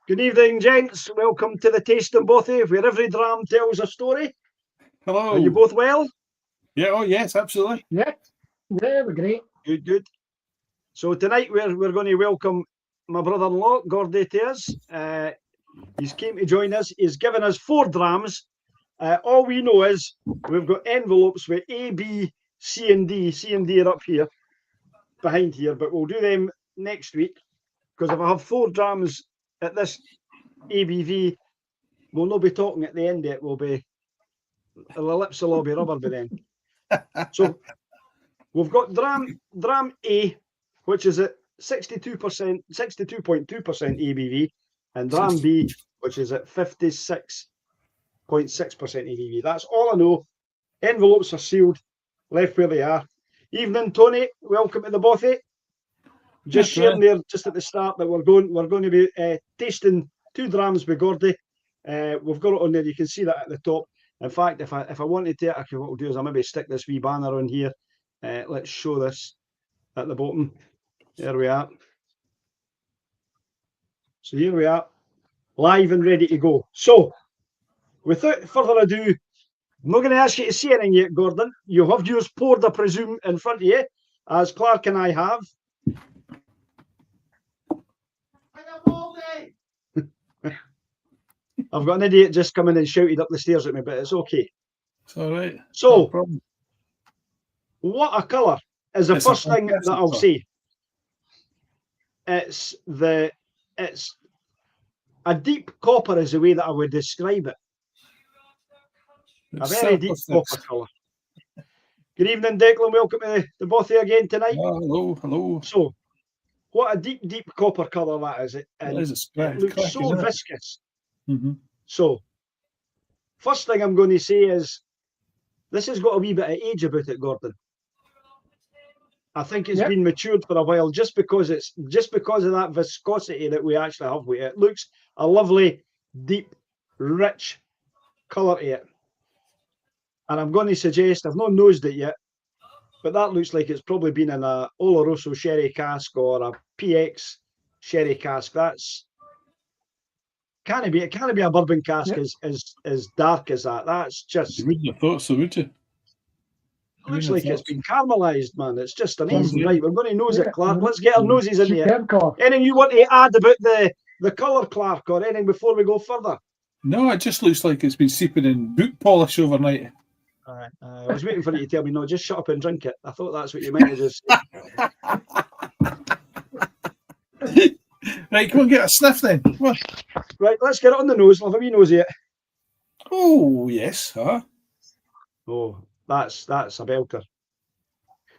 Good evening, gents. Welcome to the Tasting Bothy, where every dram tells a story. Hello. Are you both well? Yeah, oh yes, absolutely. Yeah, we're great. Good. So tonight we're going to welcome my brother-in-law, Gordi, to us. He's came to join us. He's given us 4 drams. All we know is we've got envelopes with A, B, C and D. C and D are up here, behind here, but we'll do them next week. Because if I have 4 drams at this ABV, we'll not be talking at the end yet. We'll be, the lips will all be rubber by then. So we've got dram A, which is at 62%, 62.2% ABV, and dram B, which is at 56.6% ABV. That's all I know. Envelopes are sealed, left where they are. Evening, Tony. Welcome to the Bothy. Just sharing there, just at the start, that we're going to be tasting 2 drams with Gordi. We've got it on there. You can see that at the top. In fact, if I wanted to, actually, what we'll do is I'll maybe stick this wee banner on here. Let's show this at the bottom. There we are. So here we are, live and ready to go. So, without further ado, I'm not going to ask you to say anything yet, Gordon. You have yours poured, I presume, in front of you, as Clark and I have. I've got an idiot just coming and shouted up the stairs at me, but it's okay. It's all right. So, what a colour is the first thing that I'll say. It's a deep copper is the way that I would describe it. A very deep copper colour. Good evening, Declan. Welcome to the Bothy again tonight. Hello. So, what a deep copper colour that is. It looks so viscous. Mm-hmm. So, first thing I'm going to say is, this has got a wee bit of age about it, Gordon. I think it's been matured for a while, just because of that viscosity that we actually have with it. It looks a lovely, deep, rich colour to it. And I'm going to suggest, I've not nosed it yet, but that looks like it's probably been in a Oloroso sherry cask or a PX sherry cask. That's it can't be a bourbon cask as dark as that. That's just. You wouldn't have thought so, would you? It looks like it's been caramelised, man. It's just amazing. Right, we're going to nose it, Clark. Let's get our noses in there. Anything you want to add about the colour, Clark, or anything before we go further? No, it just looks like it's been seeping in boot polish overnight. All right. I was waiting for you to tell me, no, just shut up and drink it. I thought that's what you meant to just say. Right, come on, get a sniff then. Come on. Right, let's get it on the nose. I'll have a wee nosy it. Oh, yes. Huh? Oh, that's a belter.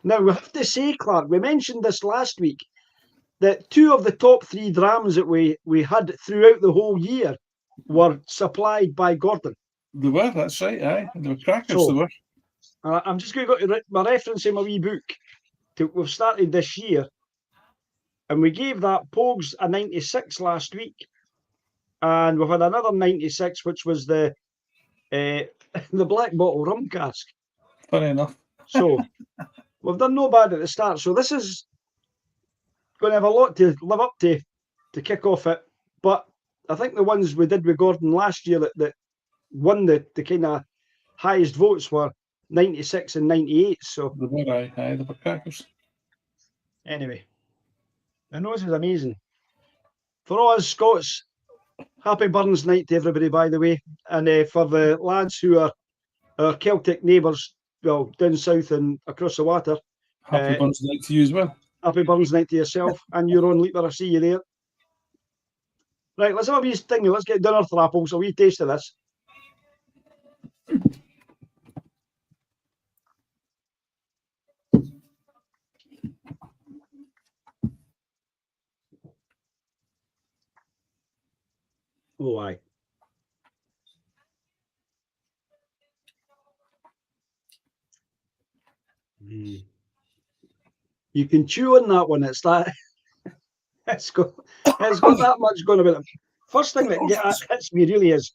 Now, we have to say, Clark, we mentioned this last week, that 2 of the top 3 drams that we had throughout the whole year were supplied by Gordon. They were, that's right, aye. They were crackers, they were. I'm just going to go to my reference in my wee book. We've started this year, and we gave that Pogues a 96 last week, and we've had another 96, which was the black bottle rum cask. Funny enough. So we've done no bad at the start. So this is going to have a lot to live up to kick off it. But I think the ones we did with Gordon last year that won the kind of highest votes were 96 and 98. So they were, aye, they were crackers. Anyway, the nose is amazing. For all us Scots, happy Burns Night to everybody, by the way. And for the lads who are our Celtic neighbours, well, down south and across the water. Happy Burns Night to you as well. Happy Burns Night to yourself and your own leaper. I see you there. Right, let's have a wee thing. Let's get down our thrapple. So we taste of this. Oh, aye. You can chew on that one. It's that. It's got that much going about it. First thing that hits me really is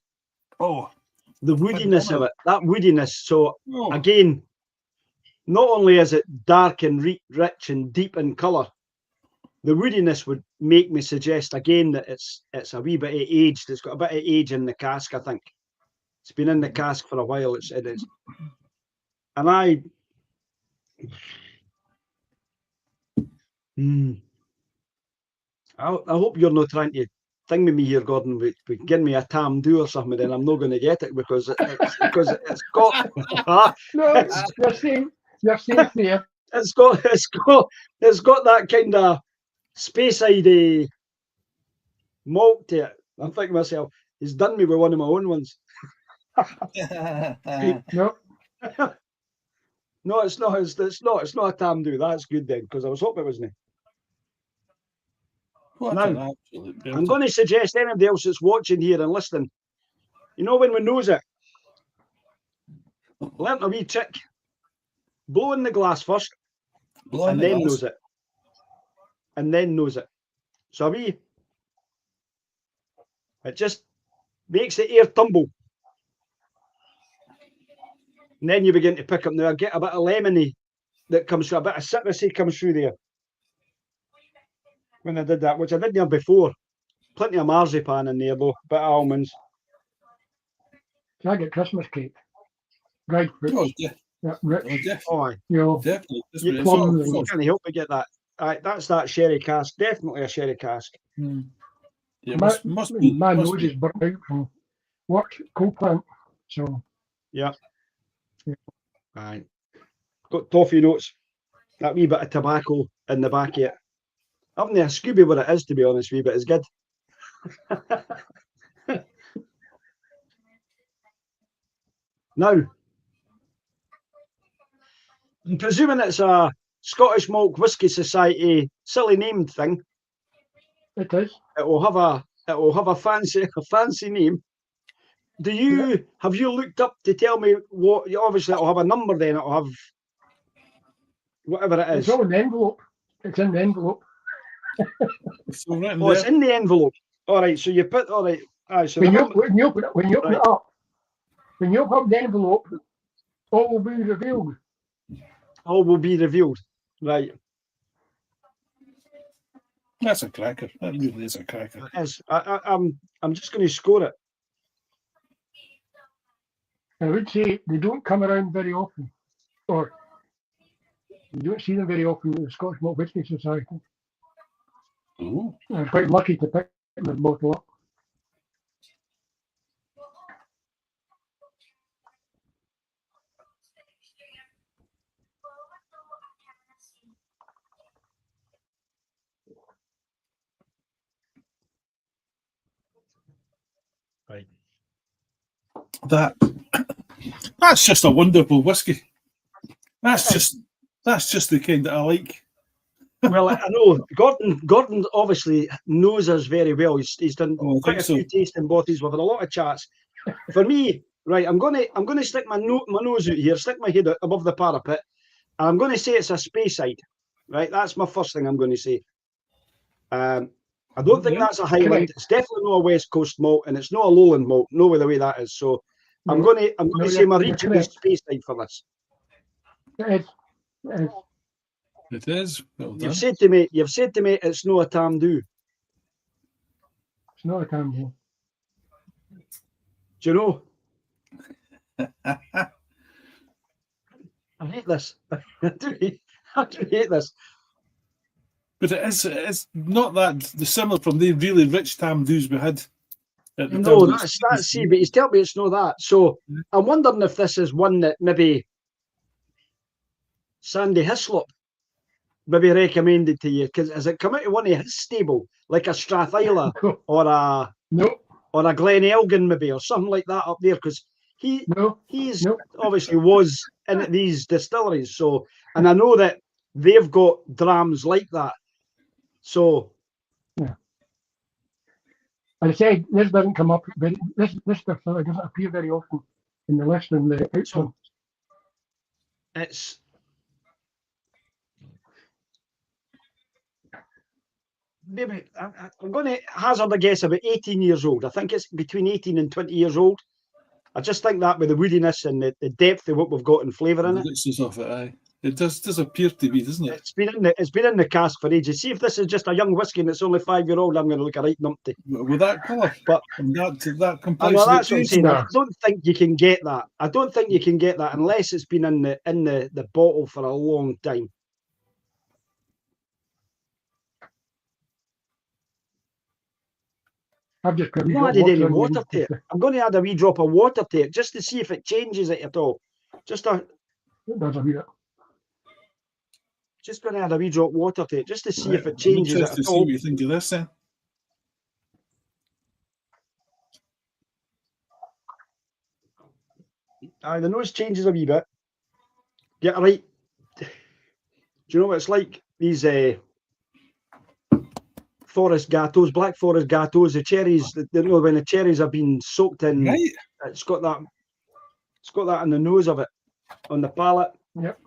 the woodiness of it. That woodiness. So again, not only is it dark and rich and deep in colour, the woodiness would make me suggest again that it's a wee bit aged. It's got a bit of age in the cask, I think. It's been in the cask for a while. It is. And I hope you're not trying to thing with me here, Gordon. Give me a Tam Do or something, then I'm not going to get it because it's got. No, you're safe there. It's got that kind of Speyside malt to it. I'm thinking to myself, he's done me with one of my own ones. No, No, it's not. It's not a Tam Do. That's good then, because I was hoping it wasn't. Now, I'm going to suggest anybody else that's watching here and listening, you know, when we nose it, learn a wee trick. Blow in the glass first, and then nose it. And then nose it. So it just makes the air tumble. And then you begin to pick up. Now I get a bit of lemony that comes through, a bit of citrusy comes through there. When I did that, which I did there before. Plenty of marzipan in there though, bit of almonds. I get Christmas cake. Dried fruit. Oh, yeah. Yeah, rich. Oh, You know, Definitely. you can't help but get that. That's that sherry cask. Definitely a sherry cask. Yeah, my must nose be. is burnt out from work, coal plant. So Yeah. Yeah. Right. Got toffee notes. That wee bit of tobacco in the back of it. I haven't a Scooby what it is, to be honest with you, but it's good. Now, I'm presuming it's a Scottish Malt Whisky Society silly named thing. it is. It will have a fancy name. Have you looked up to tell me what? Obviously, it'll have a number. Then it'll have whatever it is. It's all in the envelope. It's in the envelope. It's all right in Oh, it's there. in the envelope. All right. So you put all right. So When you open it Right. up, when you open up the envelope, all will be revealed. all will be revealed. Right. That's a cracker. That really is a cracker. It is. I'm just going to score it. I would say they don't come around very often, or you don't see them very often in the Scottish Malt Whisky Society. Ooh. I'm quite lucky to pick the bottle up. Right. That's just a wonderful whiskey. That's just the kind that I like. Well, I know Gordon obviously knows us very well. He's done quite a few tasting bottles. We've had a lot of chats. For me, right, I'm gonna stick my nose out here, stick my head out above the parapet, and I'm going to say it's a Speyside. Right, that's my first thing I'm going to say. I don't think that's a Highland. Correct. It's definitely not a West Coast malt, and it's not a Lowland malt. No way the way that is. So I'm No, going to say you're Mareachal is correct. Speyside for this. It is. It is. Well done. You've said to me it's no a Tam Do. It's not a Campbell. Do you know? I hate this. I do hate this. But it's not that dissimilar from the really rich Tam Do's we had. At the No, time. that's see, but he's telling me it's not that. So I'm wondering if this is one that maybe Sandy Hislop maybe recommended to you, because has it come out of one of his stable, like a Strathisla or a Glen Elgin maybe, or something like that up there? Because he's obviously was in these distilleries, so, and I know that they've got drams like that. So yeah. I said this doesn't come up, but this distillery doesn't appear very often in the list and the outcome. It's maybe I'm going to hazard a guess about 18 years old. I think it's between 18 and 20 years old. I just think that with the woodiness and the depth of what we've got in flavour in it. This is off it, aye. It does appear to be, doesn't it? It's been in the cask for ages. See if this is just a young whiskey and it's only 5-year-old. I'm going to look a right numpty. With that colour, But and that I complexity. know that's what I'm saying. No. I don't think you can get that. I don't think you can get that unless it's been in the bottle for a long time. I've just put I've not added any water to it. I'm going to add a wee drop of water to it just to see if it changes it at all. Just going to add a wee drop of water to it just to see if it changes it I'm at interested to see all. what you think of this then. The nose changes a wee bit. Get it right. Do you know what it's like? These forest gatos, black forest gatos, the cherries. You know, when the cherries have been soaked in, Right. it's got that in the nose of it, on the palate. Yep.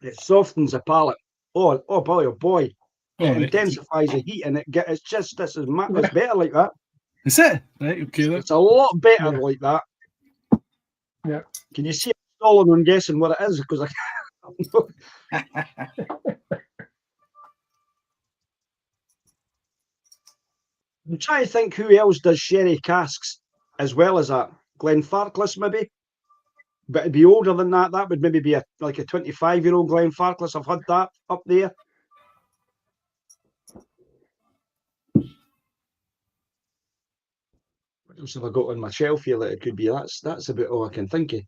It softens the palate. Oh boy, oh boy. It All right. intensifies the heat, and it's just it's better like that. Is it? Right, okay then. It's a lot better like that. Yeah. Can you see it stalling on guessing what it is? Because I'm trying to think who else does sherry casks as well as that. Glenfarclas maybe, but it'd be older than that. That would maybe be like a 25-year-old Glenfarclas. I've had that up there. What else have I got on my shelf here that it could be? That's about all I can think of.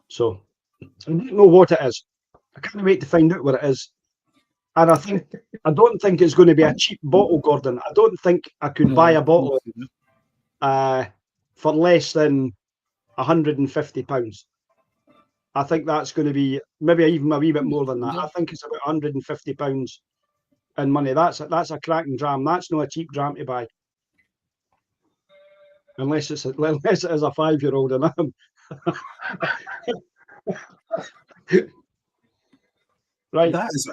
So I don't know what it is. I can't wait to find out what it is. And I don't think it's going to be a cheap bottle, Gordon. I don't think I could buy a bottle for less than £150. I think that's going to be maybe even a wee bit more than that. I think it's about £150 in money. That's a cracking dram. That's not a cheap dram to buy. Unless it is a 5-year-old and I'm right. Let's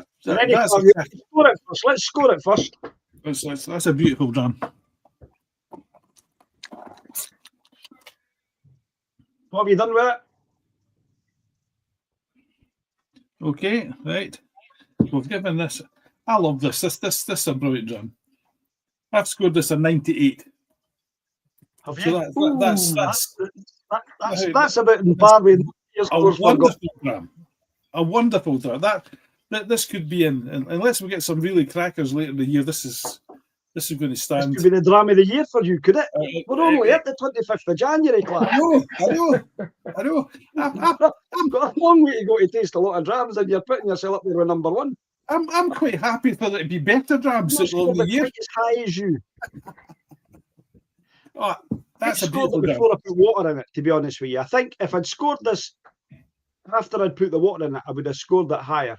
score it first. That's a beautiful dram. What have you done with it? Okay, right. We've given this. I love this. This is a brilliant dram. I've scored this a 98. Have you? So that's about in par with a wonderful dram. A wonderful dram. This could be in, unless we get some really crackers later in the year. This is going to stand. This could be the dram of the year for you, could it? We're only at the 25th of January, Clark. I know. I've got a long way to go to taste a lot of drams, and you're putting yourself up there with number one. I'm quite happy for there to be better drams I'm not the year. quite as high as you. Oh, that's I a beautiful dram. before I put water in it, to be honest with you. I think if I'd scored this after I'd put the water in it, I would have scored it higher.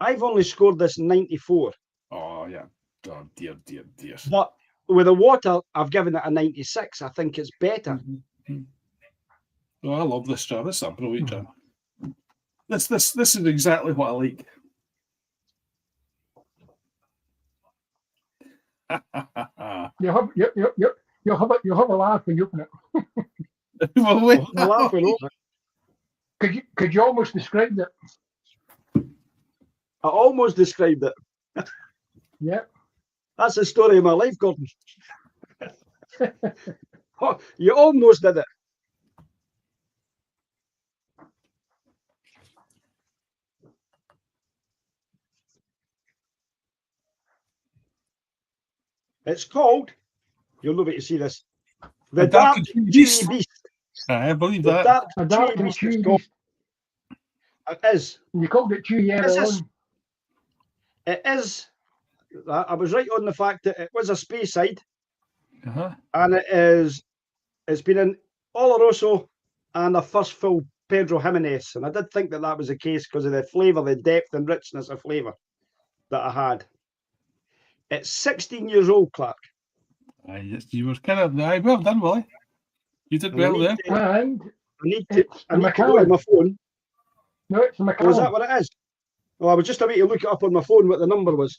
I've only scored this 94. Oh, yeah. Oh, dear. But with the water, I've given it a 96. I think it's better. Mm-hmm. Oh, I love this dram. This is a brilliant dram. This is exactly what I like. You'll have a laugh when you open it. Well, wait. Could you almost describe it? I almost described it. Yeah. That's the story of my life, Gordon. Oh, you almost did it. It's called, you'll love it to see this, the Dark Chewy Beast. I believe The that. Dark Chewy Beast. It is. You called it Chewy earlier on. It is. I was right on the fact that it was a Speyside, and it's been in Oloroso and a first fill Pedro Jimenez, and I did think that was the case because of the flavour, the depth and richness of flavour that I had. It's 16 years old, Clark. You were kind of well done, Willie. You did well there. And I need to go on my phone. No, it's a Macallan. Oh, is that what it is? Oh, I was just about to look it up on my phone what the number was.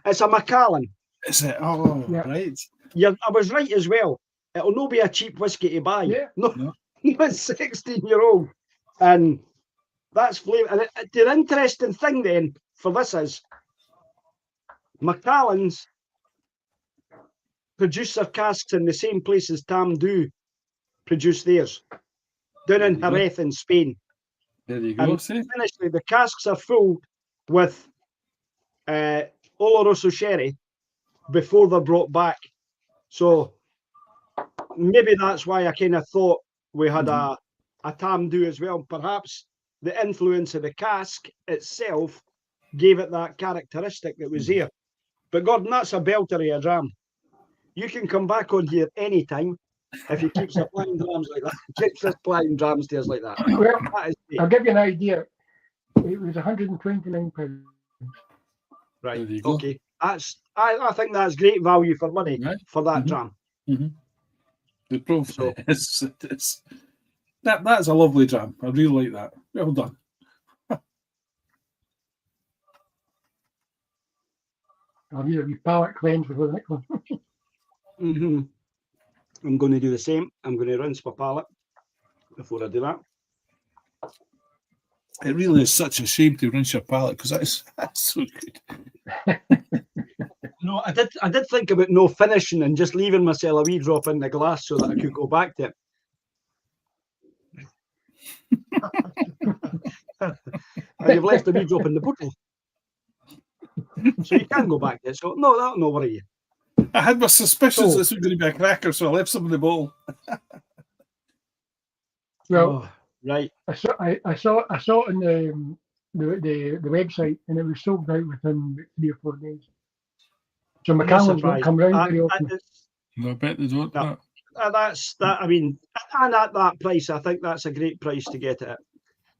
It's a Macallan. Is it? Oh, yeah. Right. Yeah, I was right as well. It'll not be a cheap whiskey to buy. Yeah. No, a 16-year-old, and that's flame. And the interesting thing then for this is Macallan's produce their casks in the same place as Tam do produce theirs, down in Jerez in Spain. There you go. And See? honestly, the casks are filled with Oloroso sherry before they're brought back. So maybe that's why I kind of thought we had a Tam do as well. Perhaps the influence of the cask itself gave it that characteristic that was here. But Gordon, that's a belter of a dram. You can come back on here anytime if you keep supplying drams like that. Keep supplying drams to us like that. Well, That is great. I'll give you an idea. It was £129. Right. There you go. Okay. I think that's great value for money for that dram. The proof. So- It's that's a lovely dram. I really like that. Well done. I'll use a wee palate cleanse before the next one. I'm going to do the same. I'm going to rinse my palate before I do that. It really is such a shame to rinse your palate because that's so good. No, I did think about no finishing and just leaving myself a wee drop in the glass so that I could go back to it. And you've left a wee drop in the bottle. So you can go back to it. So no, that'll not worry you. I had my suspicions So- this was going to be a cracker, so I left some in the bowl. Well, Oh, right. I saw it on the website, and it was sold out within 3 or 4 days. So I'm not Macallan's don't surprised. come round very And often. it's- No, I bet they don't. No. that's that. I mean, and at that price, I think that's a great price to get it at.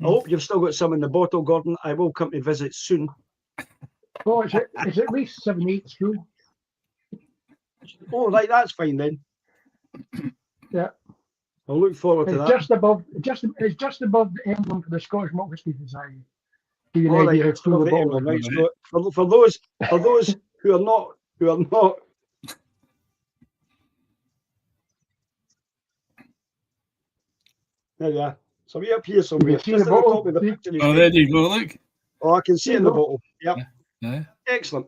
I hope you've still got some in the bottle, Gordon. I will come to visit soon. Oh, it's at least 7-8 school. Oh, right, that's fine then. Yeah. I'll look forward to It's that. it's just above the emblem for the Scottish Malt Whisky Society. Give you All an right, idea how it's full above the the bottle emblem, is. right? So for those who are not there you are. So we up here somewhere. You see Just the at the bottle? top of the See? picture. you Oh, see. there you go. Look. Oh, I can see in the There you go. bottle. Yep. Yeah. Excellent.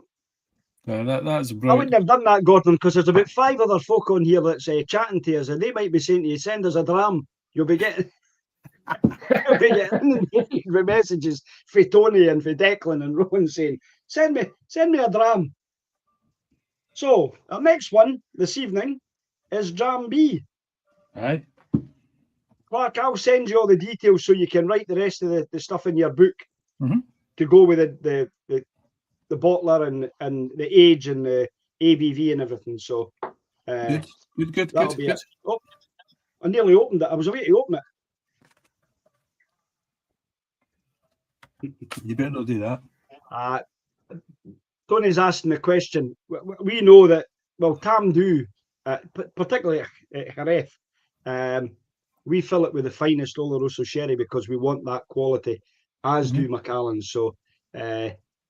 That's I brilliant. wouldn't have done that, Gordon, because there's about 5 other folk on here that's chatting to us, and they might be saying to you, "Send us a dram." You'll be getting, you'll be getting the messages for Tony and for Declan and Rowan saying, "Send me a dram." So our next one this evening is Dram B. Aye. Clark, I'll send you all the details so you can write the rest of the stuff in your book to go with the bottler and the age and the ABV and everything. So Good. that'll be it. Oh, I nearly opened it. I was away to open it. You better not do that. Tony's asking the question. We know that, well, Tam do, particularly at Jerez, we fill it with the finest Oloroso sherry because we want that quality, as do Macallan's. So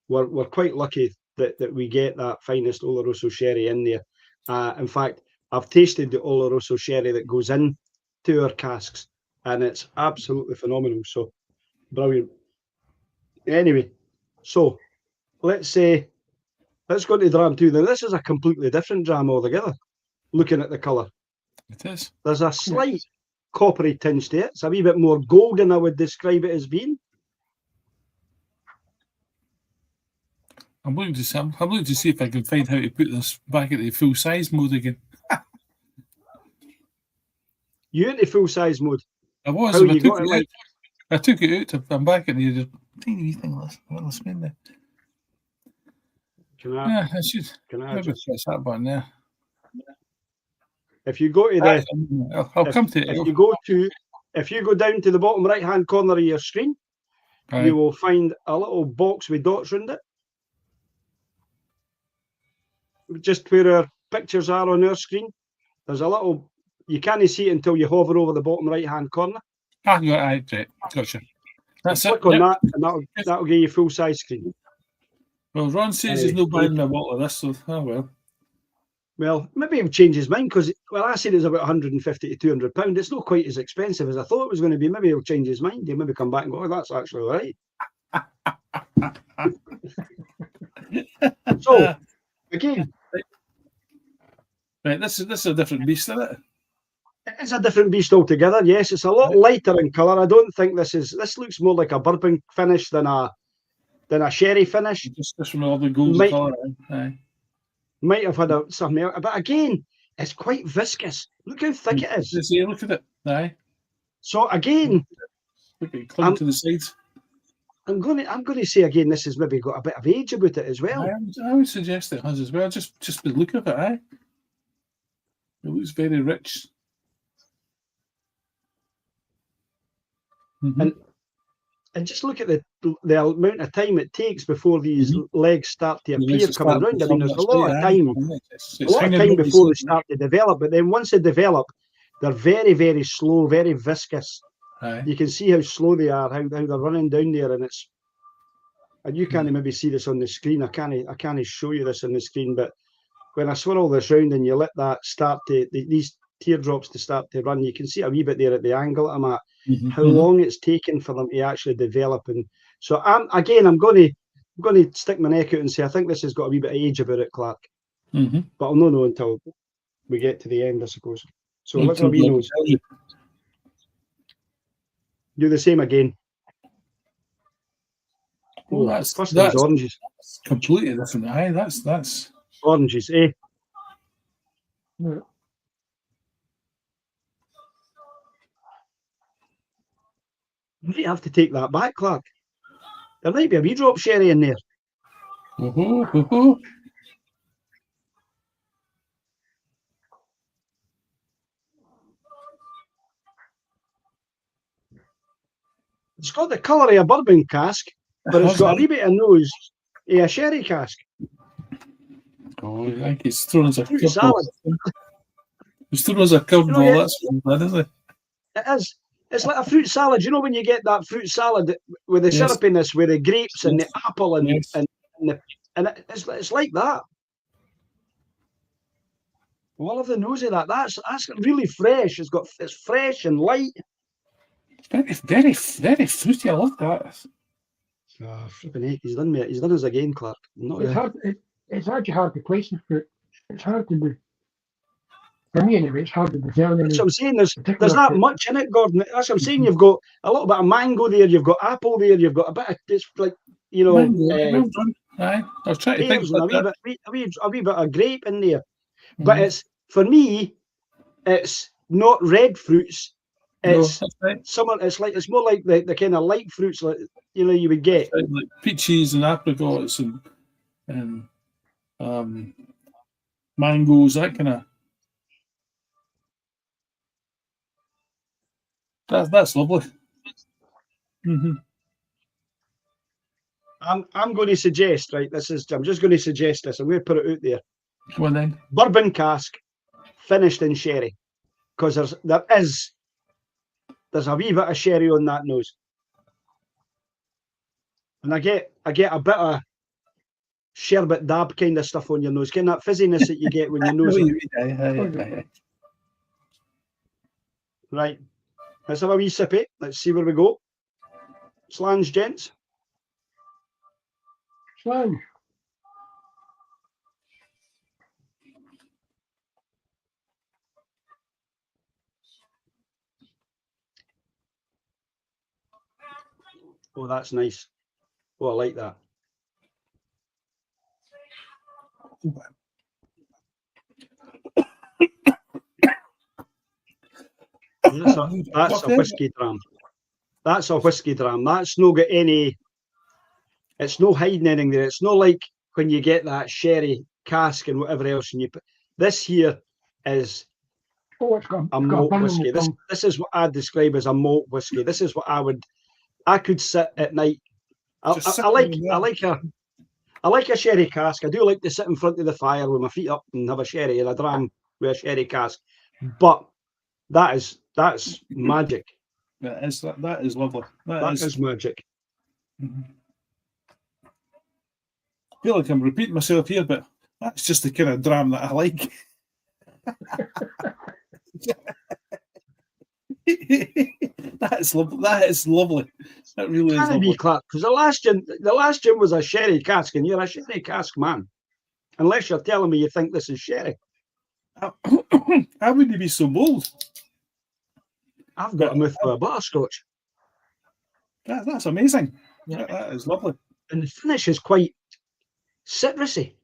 we're quite lucky that we get that finest Oloroso sherry in there. In fact, I've tasted the Oloroso sherry that goes in to our casks, and it's absolutely phenomenal. So brilliant. Anyway, so let's go to dram 2. Now this is a completely different dram altogether. Looking at the colour, It is. there's a slight coppery tinge to it. It's a wee bit more golden, I would describe it as being. I'm looking to see if I can find how to put this back at the full size mode again. You into full size mode? I was. How If you got it like? I took it out. I'm back in the tiny wee thing. Let's spin there. Can I? Yeah, I should. Can I? Maybe press that button there. If you go to the, I'll come to it. if you go down to the bottom right hand corner of your screen, Aye. you will find a little box with dots around it. Just where our pictures are on our screen, there's a little. You can't see it until you hover over the bottom right hand corner. Ah, you got it. Right. Gotcha. That's it. Click on Yep. that, and that'll give you full size screen. Well, Ron says he's no buying me a bottle of this, so oh well. Well, maybe he'll change his mind because, well, I said it was about 150 to £200. It's not quite as expensive as I thought it was going to be. Maybe he'll change his mind. He'll maybe come back and go, oh, that's actually all right. So, again, right, this is a different beast, isn't it? it's a different beast altogether. Yes, it's a lot lighter in colour. I don't think this looks more like a bourbon finish than a sherry finish. Just from all the gold colour. Aye. Might have had something else, but again, it's quite viscous. Look how thick it is. See, look at it. Aye. So again, look at it clung to the sides. I'm going to say again, this has maybe got a bit of age about it as well. I would suggest it has as well. Just the look of it, aye. It looks very rich. Mm-hmm. And just look at the amount of time it takes before these legs start to appear coming round. I mean, there's a lot of time. A lot of time before they start to develop, but then once they develop, they're very, very slow, very viscous. Aye. You can see how slow they are, how they're running down there, and you can't maybe see this on the screen. I can't show you this on the screen, but when I swirl this round and you let that start to these teardrops to start to run, you can see a wee bit there at the angle I'm at. How long it's taken for them to actually develop, and so I'm going to stick my neck out and say I think this has got a wee bit of age about it, Clark. But I'll not know until we get to the end, I suppose. So let's have a wee nose. Do the same again. Oh, that's oranges. Completely different. Aye, that's oranges, eh? Yeah. You might have to take that back, Clark. There might be a wee drop sherry in there. It's got the colour of a bourbon cask, but it's got a wee bit of nose of a sherry cask. Oh, I think he's thrown us a fruit salad. He's thrown us a curveball, that's what isn't it? It is. It's like a fruit salad. You know when you get that fruit salad with the syrupiness, with the grapes and the apple and it's like that. All of the nose of that. That's really fresh. It's fresh and light. Very, very, very fruity. I love that. Oh, flipping heck, he's done us again, Clark. It's actually hard to place the fruit. It's hard to do. For me, anyway, it's hard to tell. That's what I'm saying. There's not much in it, Gordon. That's what I'm saying. You've got a little bit of mango there. You've got apple there. You've got a bit of, it's like, you know, I was trying to think a wee bit of grape in there. But it's, for me, it's not red fruits. It's it's more like the kind of light fruits, like you would get like peaches and apricots and mangoes, that kind of. That's lovely. I'm going to suggest, right? I'm just going to suggest this. I'm going to put it out there. Come on then. Bourbon cask, finished in sherry, because there's a wee bit of sherry on that nose, and I get a bit of sherbet dab kind of stuff on your nose, kind of that fizziness that you get when your nose. Right. Let's have a wee sip. Let's see where we go. Slange, gents. Slange. Oh, that's nice. Oh, I like that. That's a whiskey dram. That's a whiskey dram. That's no got any. It's no hiding anything there. It's not like when you get that sherry cask and whatever else, and you put this here is a malt whiskey. This is what I'd describe as a malt whiskey. This is what I could sit at night. I like a sherry cask. I do like to sit in front of the fire with my feet up and have a sherry and a dram with a sherry cask. But that's magic. That is lovely. That is magic. I feel like I'm repeating myself here, but that's just the kind of dram that I like. That is lovely. That is lovely. That really is Can it lovely. be, Clark? Because the last gin was a sherry cask, and you're a sherry cask man. Unless you're telling me you think this is sherry. How would you be so bold? I've got a mouth for a butterscotch. That's amazing. Yeah. That is lovely. And the finish is quite citrusy.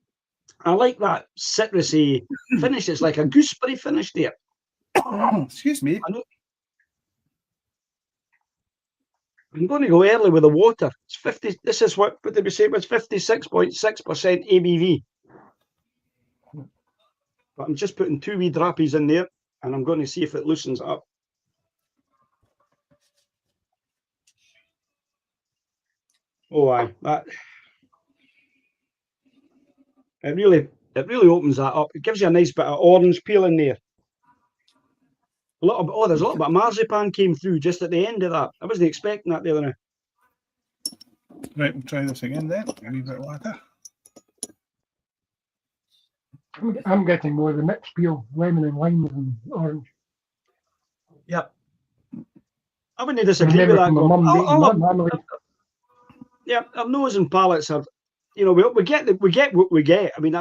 I like that citrusy finish. It's like a gooseberry finish there. Excuse me. I'm going to go early with the water. It's 50. This is what did we say? It was 56.6% ABV. But I'm just putting 2 wee drappies in there, and I'm going to see if it loosens it up. Oh, aye, that it really opens that up. It gives you a nice bit of orange peel in there. A little bit. Oh, there's a little bit of marzipan came through just at the end of that. I wasn't expecting that the other night. Right, we'll try this again then. A wee bit later. I'm getting more of the mixed peel, lemon and lime and orange. Yep. I wouldn't disagree with that. My mum making that marmalade. Yeah, our nose and palates are, we get what we get. I mean,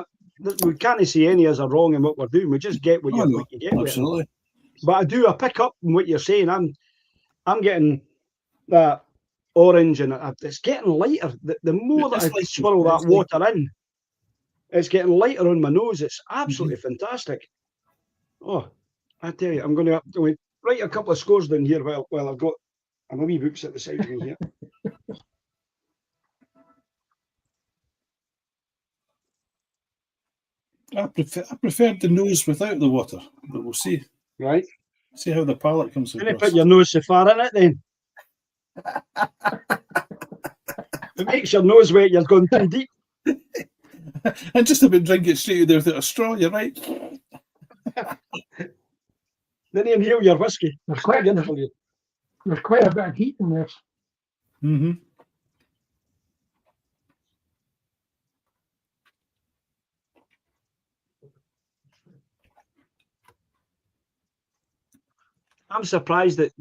we can't see any of us are wrong in what we're doing. We just get what you get. Absolutely. But I pick up on what you're saying. I'm getting that orange, and it's getting lighter. The more that I swirl that water in, it's getting lighter on my nose. It's absolutely fantastic. Oh, I tell you, I'm going to write a couple of scores down here while I've got my wee books at the side of me here. I prefer the nose without the water, but we'll see. Right. See how the palate comes across. Can you put your nose so far in it then? It makes your nose wet, you're going too deep. And just about drink it straight there without a straw, you're right. Then you inhale your whiskey. There's quite a bit of heat in this. Mm-hmm. I'm surprised that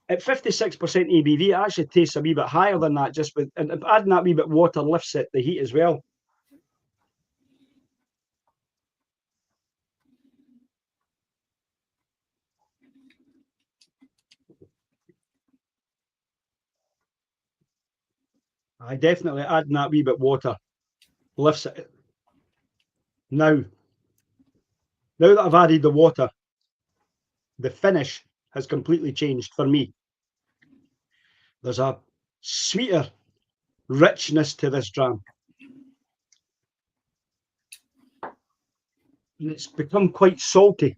at 56% ABV, it actually tastes a wee bit higher than that. Just with and adding that wee bit of water lifts it, the heat as well. I definitely adding that wee bit of water lifts it. Now that I've added the water, the finish has completely changed for me. There's a sweeter richness to this dram. And it's become quite salty.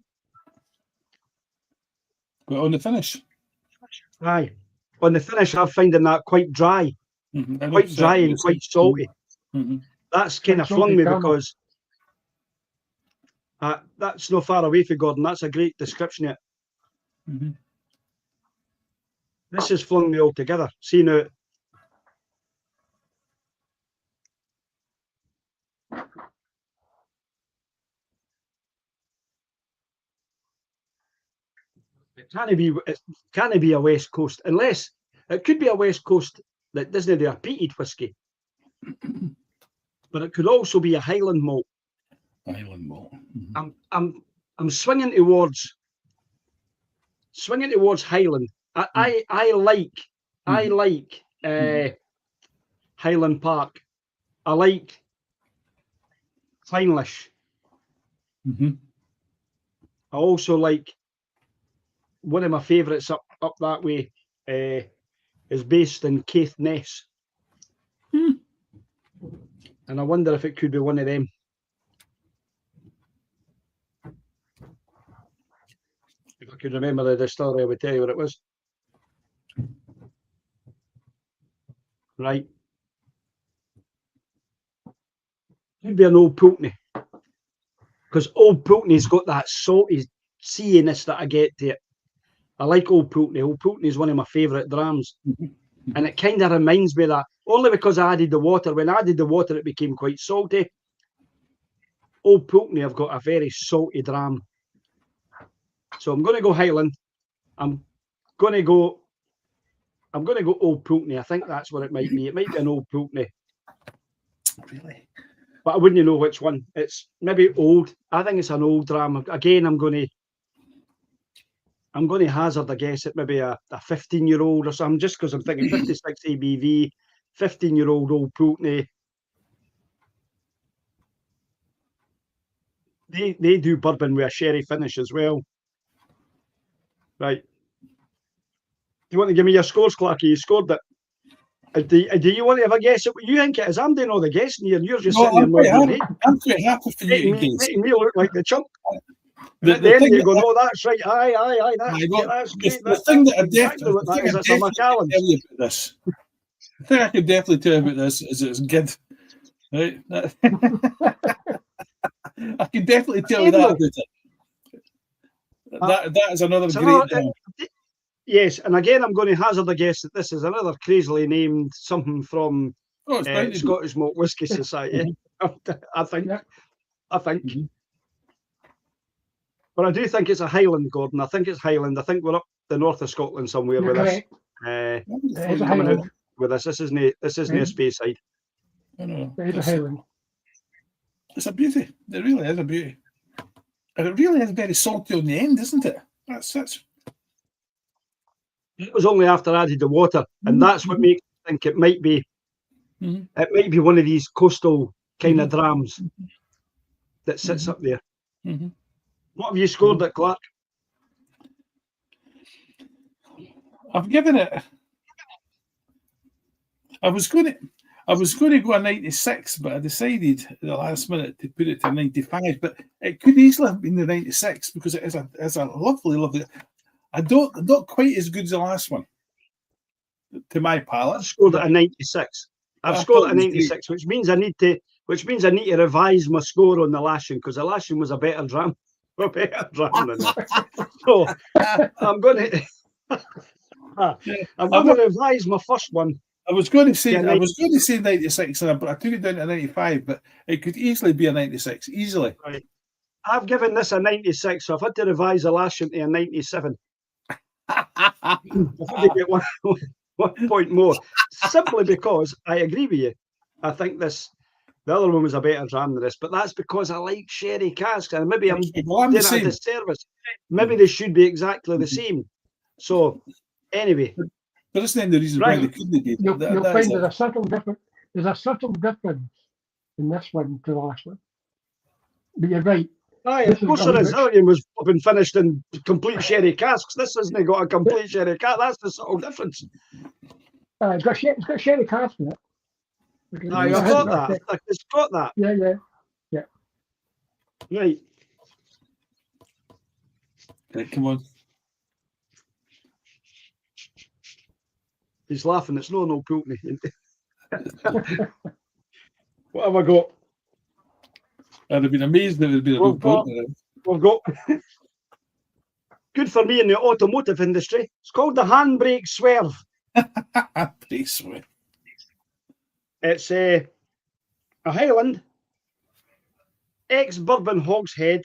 But on the finish. Aye. On the finish, I'm finding that quite dry. Mm-hmm. Quite dry and quite salty. Mm-hmm. That's kind of flung me because that's not far away from Gordon. That's a great description of it. Mm-hmm. This has flung me all together. See now. It can't be a West Coast, unless it could be a West Coast that doesn't do a peated whiskey. But it could also be a Highland malt. Highland malt. Mm-hmm. I'm swinging towards Highland. I like Highland Park. I like Clynelish. Mm-hmm. I also like one of my favourites up that way is based in Caithness. And I wonder if it could be one of them. If I could remember the distillery, I would tell you what it was. Right. Could be an Old Pulteney. Because Old Pulteney's got that salty seainess that I get to it. I like Old Pulteney. Old Pulteney is one of my favourite drams. Mm-hmm. And it kind of reminds me of that, only because I added the water. When I added the water, it became quite salty. Old Pulteney have got a very salty dram. So I'm going to go Highland. I'm going to go Old Pulteney. I think that's what it might be. It might be an Old Pulteney. Really? But I wouldn't know which one. It's maybe old. I think it's an old dram. Again, I'm going to hazard a guess at maybe a 15-year-old or something, just because I'm thinking 56 ABV, 15-year-old Old Pulteney. They do bourbon with a sherry finish as well. Right. Do you want to give me your scores, Clarky? You scored it. Do you want to have a guess at what you think it is? I'm doing all the guessing here, and you're just sitting there nodding. I'm quite happy for you to guess. Making me look like the chump. The At the end, thing you go, no, that's right. Aye, that's great. The thing that I exactly what that is. It's a Macallan. tell you about this. The thing I could definitely tell you about this is it's good. Right? I can definitely tell you that about it. That is another great dram. Yes, and again, I'm going to hazard a guess that this is another crazily named something from Scottish Malt Whisky Society. I think. Mm-hmm. But I do think it's a Highland, Gordon. I think it's Highland. I think we're up the north of Scotland somewhere with this. Coming out with this. This isn't a Speyside. No. It is a Highland. It's a beauty. It really is a beauty. And it really is very salty on the end, isn't it? That's It was only after I added the water, and that's what makes me think it might be. Mm-hmm. It might be one of these coastal kind of drams that sits up there. Mm-hmm. What have you scored at, Clark? I've given it. I was going to go a 96, but I decided at the last minute to put it to 95. But it could easily have been the 96 because it is a lovely. Not quite as good as the last one, to my palate. I've scored at a 96. I've scored at a 96, which means I need to revise my score on the lashing, because the lashing was a better dram than that. So I'm going to revise my first one. I was going to say 96, but I took it down to 95. But it could easily be a 96, easily. Right. I've given this a 96, so I've had to revise the lashing to a 97. I've had to get one point more, simply because I agree with you. I think the other one was a better dram than this, but that's because I like sherry casks, and maybe I'm doing it a disservice. Maybe they should be exactly the same. So, anyway. But that's not the reason why they couldn't be. You'll find there's a subtle difference. There's a subtle difference in this one to the last one. But you're right. Aye, of course there is. Everything was been finished in complete sherry casks. This hasn't got a complete sherry cask. That's the subtle difference. It's got sherry cask in it. I've got that. It's got that. Yeah. Right. Come on. He's laughing. It's not no Pulteney. What have I got? I'd have been amazed if it had been a good Pulteney. We've got good for me in the automotive industry. It's called the handbrake swerve. Handbrake swerve. It's a Highland, ex-bourbon hogshead,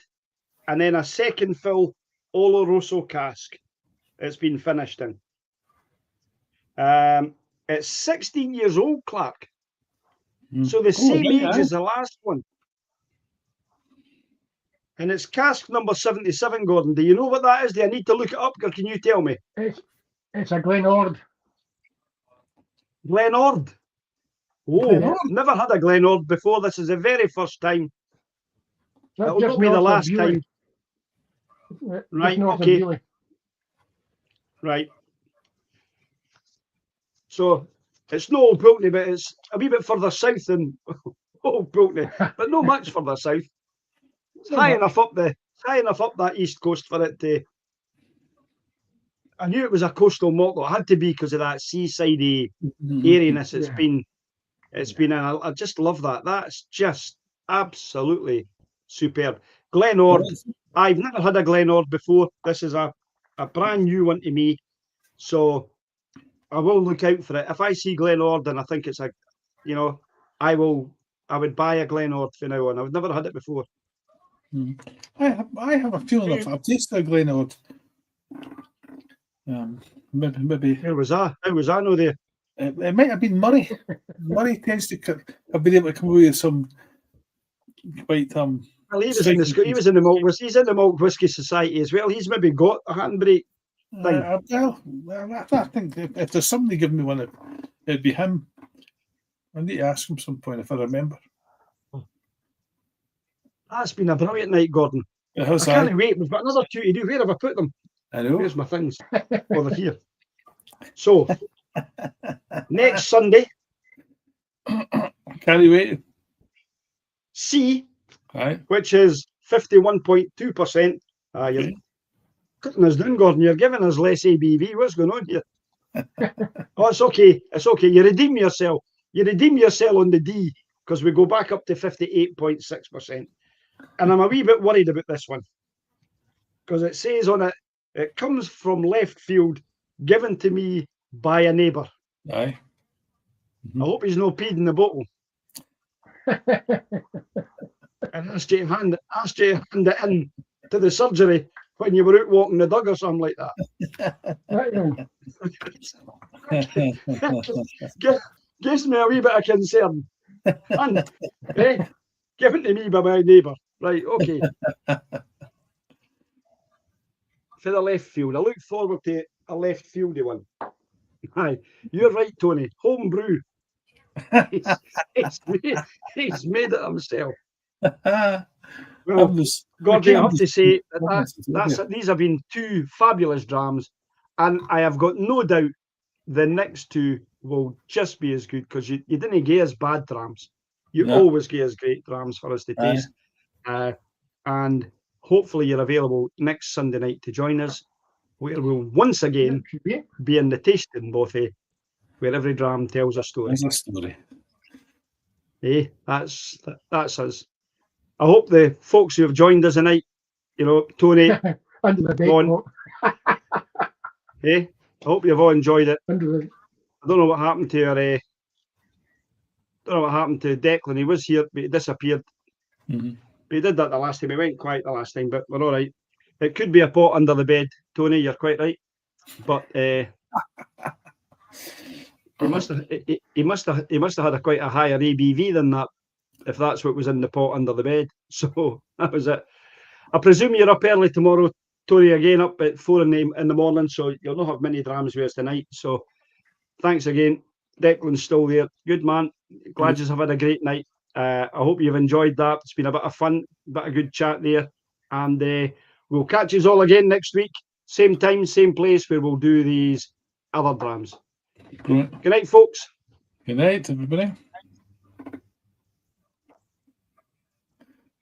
and then a second fill Oloroso cask. It's been finished in. It's 16 years old, Clark. So the same age as the last one. And it's cask number 77, Gordon. Do you know what that is? Do I need to look it up, or can you tell me? It's a Glenord. Glenord. Oh, never had a Glenord before. This is the very first time. That will not be the last time. Right, okay. Right. So it's no Old Pulteney, but it's a wee bit further south than Old Pulteney, but not much further south. It's high enough up that east coast for it to. I knew it was a coastal malt. It had to be because of that seasidey airiness. It's been. I just love that. That's just absolutely superb. Glenord. I've never had a Glenord before. This is a brand new one to me. So I will look out for it. If I see Glenord and I think it's I would buy a Glenord for now on. I've never had it before. I have a feeling I've tasted a Glenord. Maybe Where was I? How was I? No, there. it might have been Murray. Murray tends to have been able to come away with some quite Well, he was in the he's in the Malt Whisky Society as well. He's maybe got a handbrake thing. I think if there's somebody giving me one, it'd be him. I need to ask him some point if I remember. That's been a brilliant night, Gordon. I can't wait. We've got another two to do. Where have I put them? I know. Where's my things? Oh, they're here. So, next Sunday. Can't wait. C, Right. which is 51.2%. You're cutting us down, Gordon. You're giving us less ABV. What's going on here? Oh, it's okay. It's okay. You redeem yourself. You redeem yourself on the D because we go back up to 58.6%. And I'm a wee bit worried about this one because it says on it, it comes from left field, given to me by a neighbour. Aye. I hope he's no peed in the bottle. And asked you to hand it in to the surgery when you were out walking the dog or something like that. Gives me a wee bit of concern. And, given to me by my neighbour. Right, okay. For the left field, I look forward to a left fieldy one. Aye, you're right, Tony. Home brew. He's made it himself. Well, Gordi, I have to say these have been two fabulous drams, and I have got no doubt the next two will just be as good because you didn't give us bad drams. You always give us great drams for us to taste. And hopefully you're available next Sunday night to join us, where we'll once again be in the tasting buffet, where every dram tells a story. There's a story. That's us. I hope the folks who have joined us tonight, Tony, under the bed. I hope you've all enjoyed it. I don't know what happened to Declan. He was here, but he disappeared. Mm-hmm. But he did that the last time. He went quiet the last time, but we're all right. It could be a pot under the bed, Tony. You're quite right. But he must have had quite a higher ABV than that, if that's what was in the pot under the bed. So that was it. I presume you're up early tomorrow, Tony, again up at 4 in the morning, so you'll not have many drams with us tonight. So thanks again. Declan's still there. Good man. Glad you've had a great night. I hope you've enjoyed that. It's been a bit of fun, a bit of good chat there. And we'll catch you all again next week. Same time, same place, where we'll do these other drams. Good night, folks. Good night, everybody.